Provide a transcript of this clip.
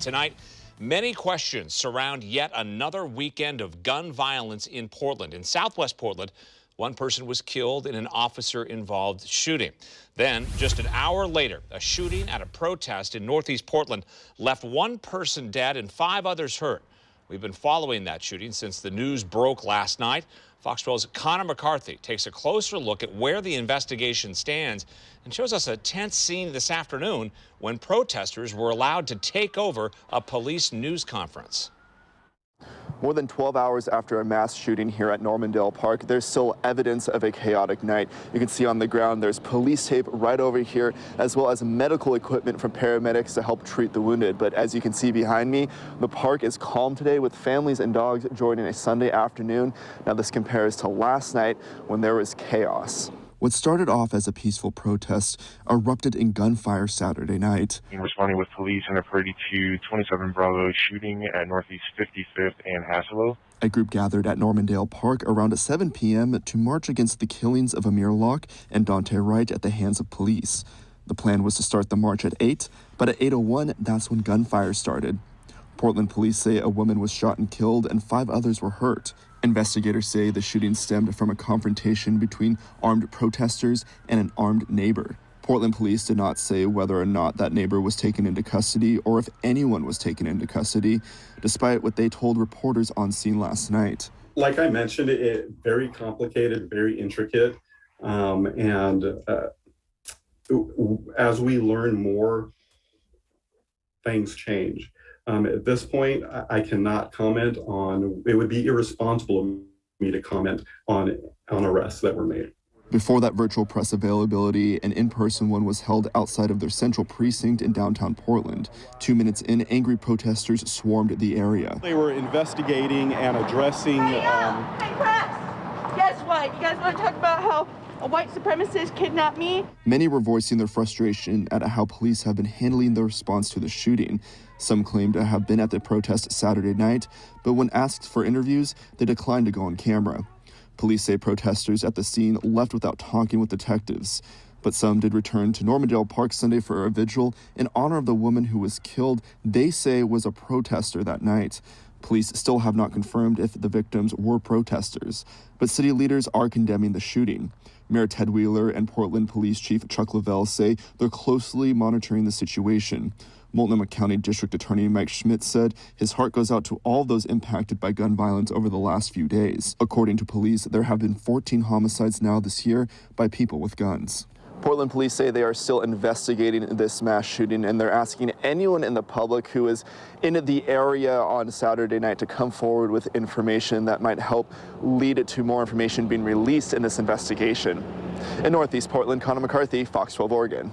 Tonight, many questions surround yet another weekend of gun violence in Portland. In southwest Portland, one person was killed in an officer-involved shooting. Then, just an hour later, a shooting at a protest in northeast Portland left one person dead and 5 others hurt. We've been following that shooting since the news broke last night. Fox 12's Connor McCarthy takes a closer look at where the investigation stands and shows us a tense scene this afternoon when protesters were allowed to take over a police news conference. More than 12 hours after a mass shooting here at Normandale Park, there's still evidence of a chaotic night. You can see on the ground there's police tape right over here, as well as medical equipment from paramedics to help treat the wounded. But as you can see behind me, the park is calm today with families and dogs joining a Sunday afternoon. Now this compares to last night when there was chaos. What started off as a peaceful protest erupted in gunfire Saturday night. Responding with police in a 32-27 Bravo shooting at Northeast 55th and Hasselo. A group gathered at Normandale Park around 7 p.m. to march against the killings of Amir Locke and Dante Wright at the hands of police. The plan was to start the march at 8, but at 8:01, that's when gunfire started. Portland police say a woman was shot and killed and 5 others were hurt. Investigators say the shooting stemmed from a confrontation between armed protesters and an armed neighbor. Portland police did not say whether or not that neighbor was taken into custody or if anyone was taken into custody, despite what they told reporters on scene last night. Like I mentioned, it very complicated, very intricate, as we learn more, things change. At this point, I cannot comment on, it would be irresponsible of me to comment on arrests that were made. Before that virtual press availability, an in-person one was held outside of their central precinct in downtown Portland. 2 minutes in, angry protesters swarmed the area. They were investigating and addressing... Hey press! Guess what? You guys want to talk about how a white supremacist kidnapped me? Many were voicing their frustration at how police have been handling the response to the shooting. Some claim to have been at the protest Saturday night, but when asked for interviews, they declined to go on camera. Police say protesters at the scene left without talking with detectives, but some did return to Normandale Park Sunday for a vigil in honor of the woman who was killed they say was a protester that night. Police still have not confirmed if the victims were protesters, but city leaders are condemning the shooting. Mayor Ted Wheeler and Portland Police Chief Chuck Lavelle say they're closely monitoring the situation. Multnomah County District Attorney Mike Schmidt said his heart goes out to all those impacted by gun violence over the last few days. According to police, there have been 14 homicides now this year by people with guns. Portland police say they are still investigating this mass shooting, and they're asking anyone in the public who is in the area on Saturday night to come forward with information that might help lead to more information being released in this investigation. In Northeast Portland, Connor McCarthy, Fox 12 Oregon.